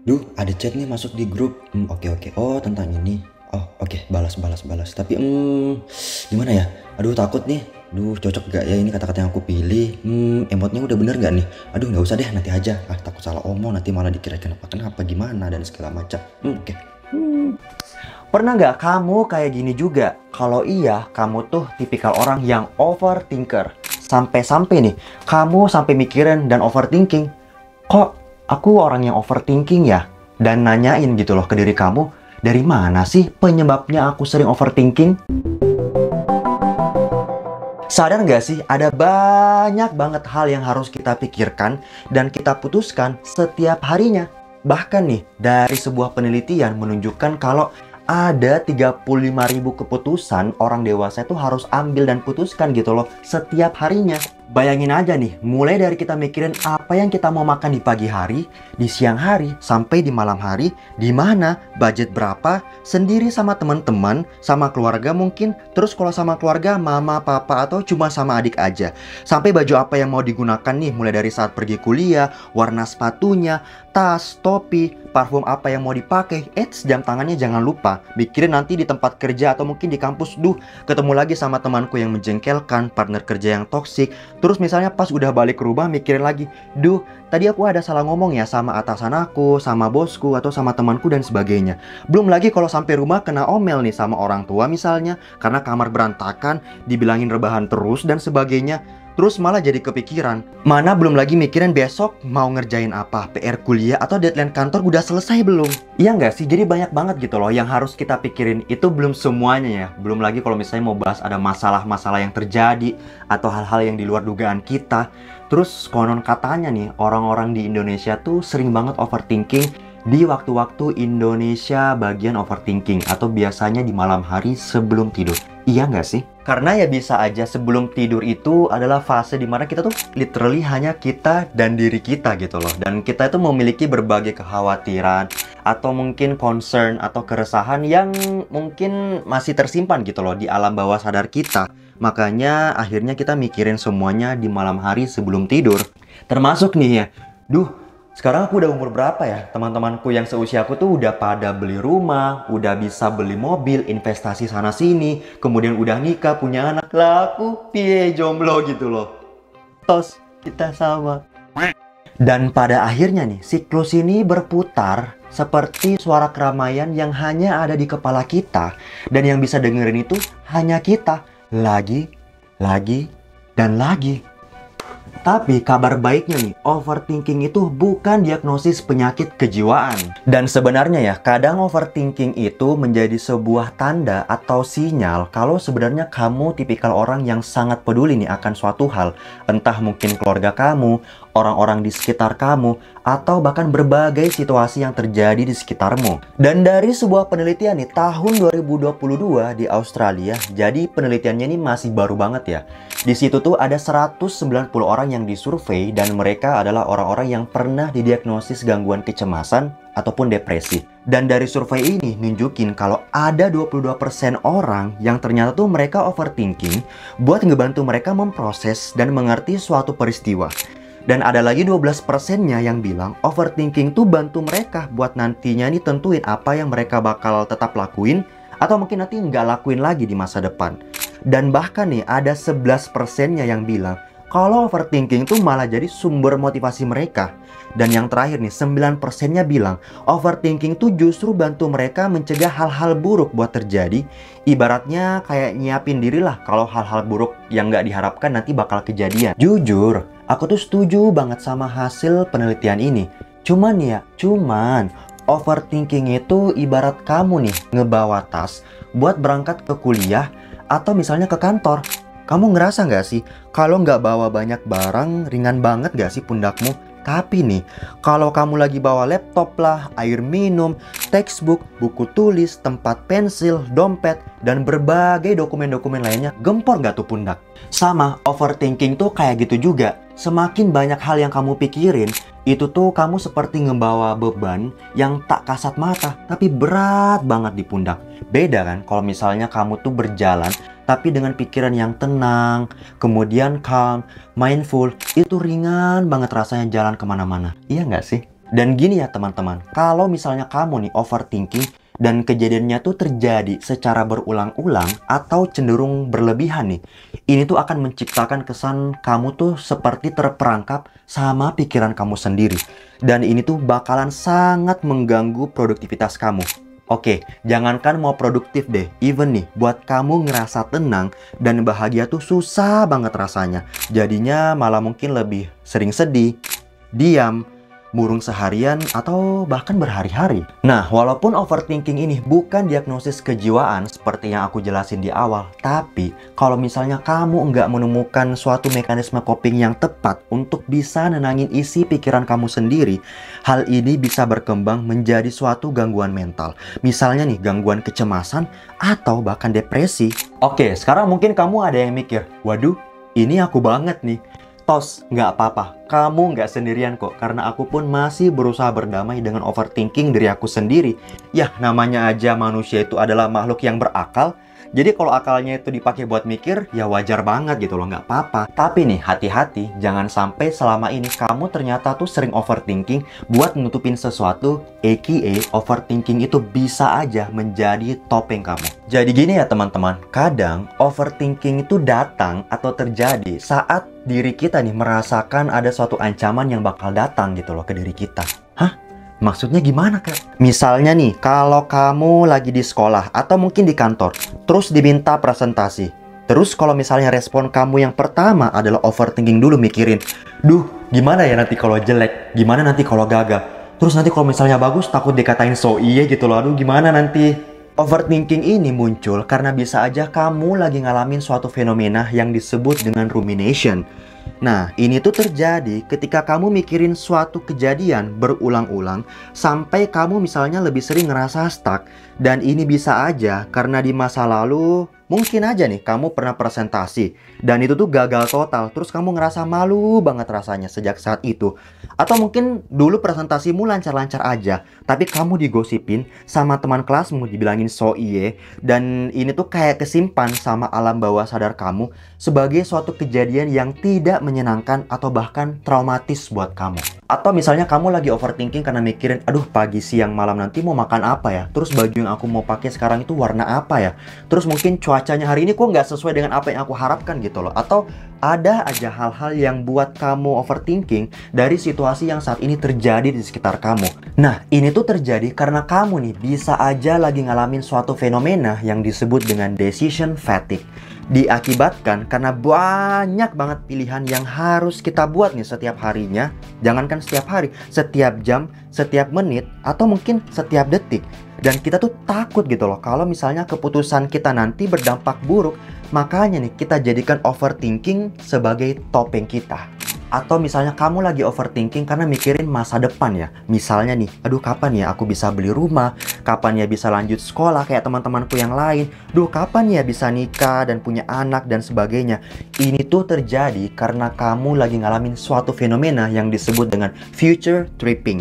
Duh, ada chat nih masuk di grup. Oke oke. Oh, tentang ini. Oh, oke, balas balas balas. Tapi gimana ya? Aduh, takut nih. Duh, cocok gak ya ini kata-kata yang aku pilih? Emotnya udah bener gak nih? Aduh, nggak usah deh, nanti aja. Ah, takut salah omong, nanti malah dikira kenapa gimana dan segala macam. Oke. Pernah nggak kamu kayak gini juga? Kalau iya, kamu tuh tipikal orang yang overthinker. Sampai-sampai nih, kamu sampai mikirin dan overthinking. Kok aku orang yang overthinking ya? Dan nanyain gitu loh ke diri kamu, dari mana sih penyebabnya aku sering overthinking? Sadar nggak sih, ada banyak banget hal yang harus kita pikirkan dan kita putuskan setiap harinya. Bahkan nih, dari sebuah penelitian menunjukkan kalau ada 35.000 keputusan orang dewasa itu harus ambil dan putuskan gitu loh setiap harinya. Bayangin aja nih, mulai dari kita mikirin apa yang kita mau makan di pagi hari, di siang hari, sampai di malam hari, di mana, budget berapa, sendiri sama teman-teman, sama keluarga mungkin, terus kalau sama keluarga, mama, papa, atau cuma sama adik aja. Sampai baju apa yang mau digunakan nih, mulai dari saat pergi kuliah, warna sepatunya, tas, topi, parfum apa yang mau dipakai, jam tangannya jangan lupa. Mikirin nanti di tempat kerja atau mungkin di kampus, ketemu lagi sama temanku yang menjengkelkan, partner kerja yang toksik. Terus misalnya pas udah balik ke rumah mikirin lagi, tadi aku ada salah ngomong ya sama atasan aku, sama bosku, atau sama temanku dan sebagainya. Belum lagi kalau sampai rumah kena omel nih sama orang tua misalnya, karena kamar berantakan, dibilangin rebahan terus dan sebagainya. Terus malah jadi kepikiran, mana belum lagi mikirin besok mau ngerjain apa, PR kuliah atau deadline kantor udah selesai belum? Iya nggak sih? Jadi banyak banget gitu loh yang harus kita pikirin. Itu belum semuanya ya. Belum lagi kalau misalnya mau bahas ada masalah-masalah yang terjadi atau hal-hal yang di luar dugaan kita. Terus konon katanya nih, orang-orang di Indonesia tuh sering banget overthinking di waktu-waktu Indonesia bagian overthinking atau biasanya di malam hari sebelum tidur. Iya nggak sih? Karena ya bisa aja sebelum tidur itu adalah fase dimana kita tuh literally hanya kita dan diri kita gitu loh. Dan kita itu memiliki berbagai kekhawatiran atau mungkin concern atau keresahan yang mungkin masih tersimpan gitu loh di alam bawah sadar kita. Makanya akhirnya kita mikirin semuanya di malam hari sebelum tidur. Termasuk nih ya, sekarang aku udah umur berapa ya? Teman-temanku yang seusiaku tuh udah pada beli rumah, udah bisa beli mobil, investasi sana sini, kemudian udah nikah, punya anak. Lah aku piye jomblo gitu loh. Tos, kita sama. Dan pada akhirnya nih, siklus ini berputar seperti suara keramaian yang hanya ada di kepala kita. Dan yang bisa dengerin itu hanya kita. Lagi, dan lagi. Tapi kabar baiknya nih, overthinking itu bukan diagnosis penyakit kejiwaan. Dan sebenarnya ya, kadang overthinking itu menjadi sebuah tanda atau sinyal kalau sebenarnya kamu tipikal orang yang sangat peduli nih akan suatu hal. Entah mungkin keluarga kamu, orang-orang di sekitar kamu, atau bahkan berbagai situasi yang terjadi di sekitarmu. Dan dari sebuah penelitian nih, tahun 2022 di Australia, jadi penelitiannya ini masih baru banget ya. Di situ tuh ada 190 orang yang disurvei dan mereka adalah orang-orang yang pernah didiagnosis gangguan kecemasan ataupun depresi. Dan dari survei ini nunjukin kalau ada 22% orang yang ternyata tuh mereka overthinking buat ngebantu mereka memproses dan mengerti suatu peristiwa. Dan ada lagi 12%-nya yang bilang overthinking tuh bantu mereka buat nantinya nih tentuin apa yang mereka bakal tetap lakuin atau mungkin nanti nggak lakuin lagi di masa depan. Dan bahkan nih ada 11%-nya yang bilang kalau overthinking tuh malah jadi sumber motivasi mereka. Dan yang terakhir nih 9%-nya bilang overthinking tuh justru bantu mereka mencegah hal-hal buruk buat terjadi. Ibaratnya kayak nyiapin diri lah kalau hal-hal buruk yang nggak diharapkan nanti bakal kejadian. Jujur, aku tuh setuju banget sama hasil penelitian ini. Cuman overthinking itu ibarat kamu nih ngebawa tas buat berangkat ke kuliah atau misalnya ke kantor. Kamu ngerasa nggak sih kalau nggak bawa banyak barang ringan banget nggak sih pundakmu? Tapi nih, kalau kamu lagi bawa laptop lah, air minum, textbook, buku tulis, tempat pensil, dompet, dan berbagai dokumen-dokumen lainnya, gempor nggak tuh pundak? Sama, overthinking tuh kayak gitu juga. Semakin banyak hal yang kamu pikirin, itu tuh kamu seperti ngebawa beban yang tak kasat mata, tapi berat banget di pundak. Beda kan kalau misalnya kamu tuh berjalan, tapi dengan pikiran yang tenang, kemudian calm, mindful, itu ringan banget rasanya jalan kemana-mana. Iya nggak sih? Dan gini ya teman-teman, kalau misalnya kamu nih overthinking dan kejadiannya tuh terjadi secara berulang-ulang atau cenderung berlebihan nih, ini tuh akan menciptakan kesan kamu tuh seperti terperangkap sama pikiran kamu sendiri. Dan ini tuh bakalan sangat mengganggu produktivitas kamu. Oke, jangankan mau produktif deh, even nih buat kamu ngerasa tenang dan bahagia tuh susah banget rasanya. Jadinya malah mungkin lebih sering sedih, diam, murung seharian, atau bahkan berhari-hari. Nah, walaupun overthinking ini bukan diagnosis kejiwaan seperti yang aku jelasin di awal, tapi kalau misalnya kamu nggak menemukan suatu mekanisme coping yang tepat untuk bisa nenangin isi pikiran kamu sendiri, hal ini bisa berkembang menjadi suatu gangguan mental. Misalnya nih, gangguan kecemasan atau bahkan depresi. Oke, sekarang mungkin kamu ada yang mikir, waduh, ini aku banget nih. Tos, nggak apa-apa, kamu nggak sendirian kok, karena aku pun masih berusaha berdamai dengan overthinking dari aku sendiri. Ya, namanya aja manusia itu adalah makhluk yang berakal. Jadi kalau akalnya itu dipakai buat mikir, ya wajar banget gitu loh, nggak apa-apa. Tapi nih, hati-hati, jangan sampai selama ini kamu ternyata tuh sering overthinking buat nutupin sesuatu, aka overthinking itu bisa aja menjadi topeng kamu. Jadi gini ya teman-teman, kadang overthinking itu datang atau terjadi saat diri kita nih merasakan ada suatu ancaman yang bakal datang gitu loh ke diri kita. Hah? Maksudnya gimana Kak? Misalnya nih, kalau kamu lagi di sekolah atau mungkin di kantor, terus diminta presentasi. Terus kalau misalnya respon kamu yang pertama adalah overthinking dulu, mikirin, duh, gimana ya nanti kalau jelek? Gimana nanti kalau gagal? Terus nanti kalau misalnya bagus, takut dikatain so iya gitu loh, aduh gimana nanti? Overthinking ini muncul karena bisa aja kamu lagi ngalamin suatu fenomena yang disebut dengan rumination. Nah, ini tuh terjadi ketika kamu mikirin suatu kejadian berulang-ulang sampai kamu misalnya lebih sering ngerasa stuck. Dan ini bisa aja karena di masa lalu mungkin aja nih kamu pernah presentasi dan itu tuh gagal total. Terus kamu ngerasa malu banget rasanya sejak saat itu. Atau mungkin dulu presentasimu lancar-lancar aja, tapi kamu digosipin sama teman kelasmu, dibilangin so iye. Dan ini tuh kayak kesimpan sama alam bawah sadar kamu sebagai suatu kejadian yang tidak menyenangkan atau bahkan traumatis buat kamu. Atau misalnya kamu lagi overthinking karena mikirin, aduh pagi, siang, malam nanti mau makan apa ya? Terus baju yang aku mau pakai sekarang itu warna apa ya? Terus mungkin cuacanya hari ini kok nggak sesuai dengan apa yang aku harapkan gitu loh. Atau ada aja hal-hal yang buat kamu overthinking dari situasi yang saat ini terjadi di sekitar kamu. Nah, ini tuh terjadi karena kamu nih bisa aja lagi ngalamin suatu fenomena yang disebut dengan decision fatigue. Diakibatkan karena banyak banget pilihan yang harus kita buat nih setiap harinya. Jangankan setiap hari, setiap jam, setiap menit, atau mungkin setiap detik. Dan kita tuh takut gitu loh kalau misalnya keputusan kita nanti berdampak buruk. Makanya nih kita jadikan overthinking sebagai topeng kita. Atau misalnya kamu lagi overthinking karena mikirin masa depan ya. Misalnya nih, aduh kapan ya aku bisa beli rumah? Kapan ya bisa lanjut sekolah kayak teman-temanku yang lain? Duh kapan ya bisa nikah dan punya anak dan sebagainya? Ini tuh terjadi karena kamu lagi ngalamin suatu fenomena yang disebut dengan future tripping.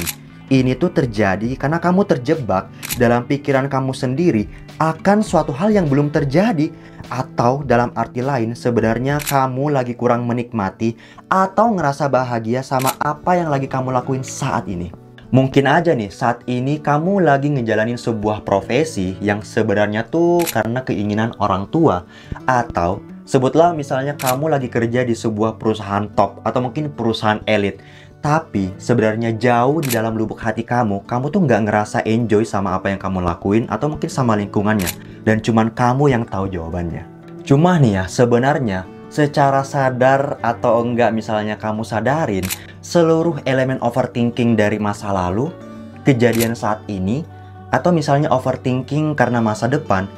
Ini tuh terjadi karena kamu terjebak dalam pikiran kamu sendiri akan suatu hal yang belum terjadi. Atau dalam arti lain sebenarnya kamu lagi kurang menikmati atau ngerasa bahagia sama apa yang lagi kamu lakuin saat ini. Mungkin aja nih saat ini kamu lagi ngejalanin sebuah profesi yang sebenarnya tuh karena keinginan orang tua. Atau sebutlah misalnya kamu lagi kerja di sebuah perusahaan top atau mungkin perusahaan elit. Tapi sebenarnya jauh di dalam lubuk hati kamu tuh nggak ngerasa enjoy sama apa yang kamu lakuin atau mungkin sama lingkungannya. Dan cuman kamu yang tahu jawabannya. Cuma nih ya, sebenarnya secara sadar atau enggak misalnya kamu sadarin seluruh elemen overthinking dari masa lalu, kejadian saat ini, atau misalnya overthinking karena masa depan,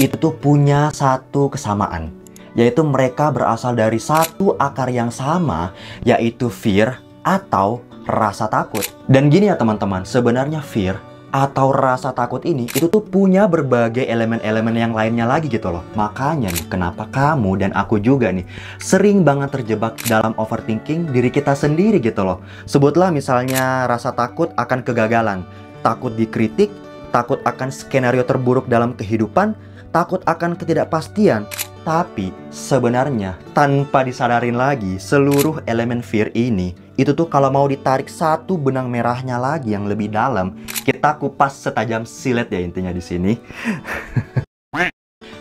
itu tuh punya satu kesamaan. Yaitu mereka berasal dari satu akar yang sama, yaitu fear atau rasa takut. Dan gini ya teman-teman, sebenarnya fear atau rasa takut ini itu tuh punya berbagai elemen-elemen yang lainnya lagi gitu loh. Makanya nih kenapa kamu dan aku juga nih sering banget terjebak dalam overthinking diri kita sendiri gitu loh. Sebutlah misalnya rasa takut akan kegagalan, takut dikritik, takut akan skenario terburuk dalam kehidupan, takut akan ketidakpastian. Tapi sebenarnya tanpa disadarin lagi seluruh elemen fear ini Itu tuh kalau mau ditarik satu benang merahnya lagi yang lebih dalam, kita kupas setajam silet ya intinya di sini.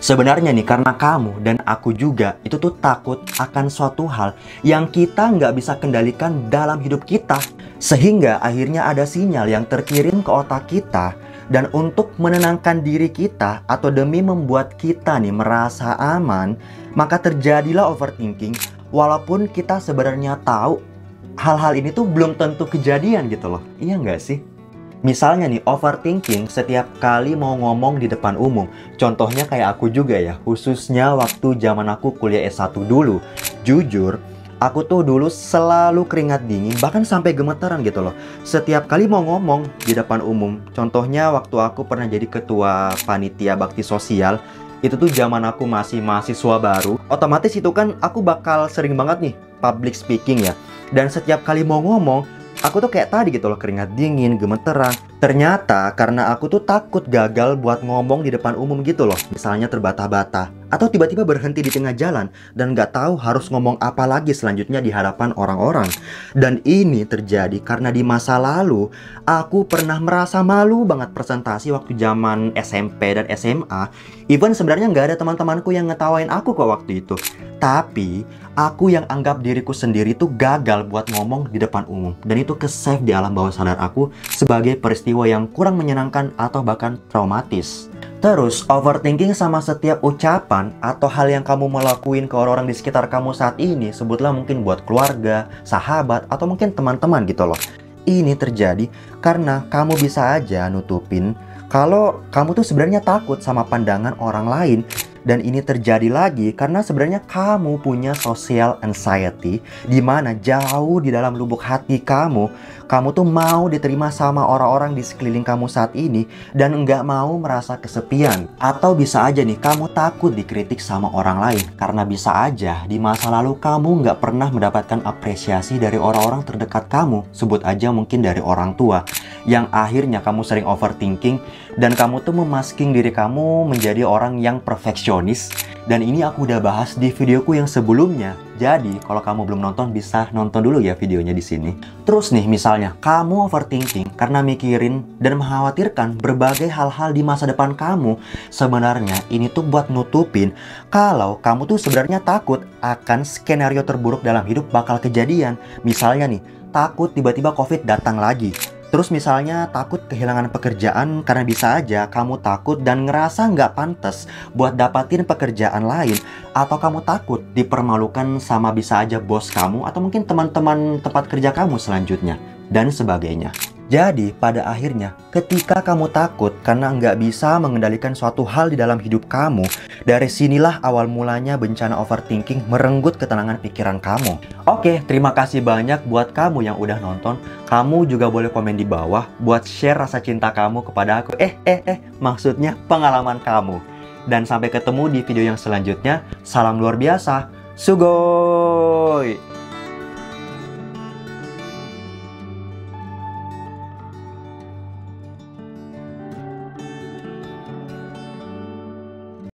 Sebenarnya nih, karena kamu dan aku juga itu tuh takut akan suatu hal yang kita nggak bisa kendalikan dalam hidup kita. Sehingga akhirnya ada sinyal yang terkirim ke otak kita. Dan untuk menenangkan diri kita atau demi membuat kita nih merasa aman, maka terjadilah overthinking. Walaupun kita sebenarnya tahu hal-hal ini tuh belum tentu kejadian gitu loh. Iya nggak sih? Misalnya nih, overthinking setiap kali mau ngomong di depan umum. Contohnya kayak aku juga ya, khususnya waktu zaman aku kuliah S1 dulu. Jujur, aku tuh dulu selalu keringat dingin, bahkan sampai gemeteran gitu loh. Setiap kali mau ngomong di depan umum. Contohnya waktu aku pernah jadi ketua panitia bakti sosial. Itu tuh zaman aku masih mahasiswa baru. Otomatis itu kan aku bakal sering banget nih public speaking ya. Dan setiap kali mau ngomong, aku tuh kayak tadi gitu loh, keringat dingin, gemeteran. Ternyata karena aku tuh takut gagal buat ngomong di depan umum gitu loh. Misalnya terbata-bata, atau tiba-tiba berhenti di tengah jalan dan nggak tahu harus ngomong apa lagi selanjutnya di hadapan orang-orang. Dan ini terjadi karena di masa lalu aku pernah merasa malu banget presentasi waktu zaman SMP dan SMA. Even sebenarnya nggak ada teman-temanku yang ngetawain aku kok waktu itu. Tapi aku yang anggap diriku sendiri tuh gagal buat ngomong di depan umum. Dan itu ke-save di alam bawah sadar aku sebagai peristiwa yang kurang menyenangkan atau bahkan traumatis. Terus, overthinking sama setiap ucapan atau hal yang kamu melakuin ke orang-orang di sekitar kamu saat ini, sebutlah mungkin buat keluarga, sahabat, atau mungkin teman-teman gitu loh. Ini terjadi karena kamu bisa aja nutupin kalau kamu tuh sebenarnya takut sama pandangan orang lain. Dan ini terjadi lagi karena sebenarnya kamu punya social anxiety, di mana jauh di dalam lubuk hati kamu tuh mau diterima sama orang-orang di sekeliling kamu saat ini dan nggak mau merasa kesepian. Atau bisa aja nih kamu takut dikritik sama orang lain karena bisa aja di masa lalu kamu nggak pernah mendapatkan apresiasi dari orang-orang terdekat kamu. Sebut aja mungkin dari orang tua, yang akhirnya kamu sering overthinking dan kamu tuh memasking diri kamu menjadi orang yang perfeksionis. Dan ini aku udah bahas di videoku yang sebelumnya. Jadi kalau kamu belum nonton bisa nonton dulu ya videonya di sini. Terus nih misalnya kamu overthinking karena mikirin dan mengkhawatirkan berbagai hal-hal di masa depan kamu. Sebenarnya ini tuh buat nutupin kalau kamu tuh sebenarnya takut akan skenario terburuk dalam hidup bakal kejadian. Misalnya nih, takut tiba-tiba COVID datang lagi. Terus misalnya takut kehilangan pekerjaan karena bisa aja kamu takut dan ngerasa nggak pantas buat dapatin pekerjaan lain. Atau kamu takut dipermalukan sama bisa aja bos kamu atau mungkin teman-teman tempat kerja kamu selanjutnya. Dan sebagainya. Jadi pada akhirnya ketika kamu takut karena nggak bisa mengendalikan suatu hal di dalam hidup kamu, dari sinilah awal mulanya bencana overthinking merenggut ketenangan pikiran kamu. Oke, terima kasih banyak buat kamu yang udah nonton. Kamu juga boleh komen di bawah buat share rasa cinta kamu kepada aku. Maksudnya pengalaman kamu. Dan sampai ketemu di video yang selanjutnya. Salam luar biasa. Sugoi!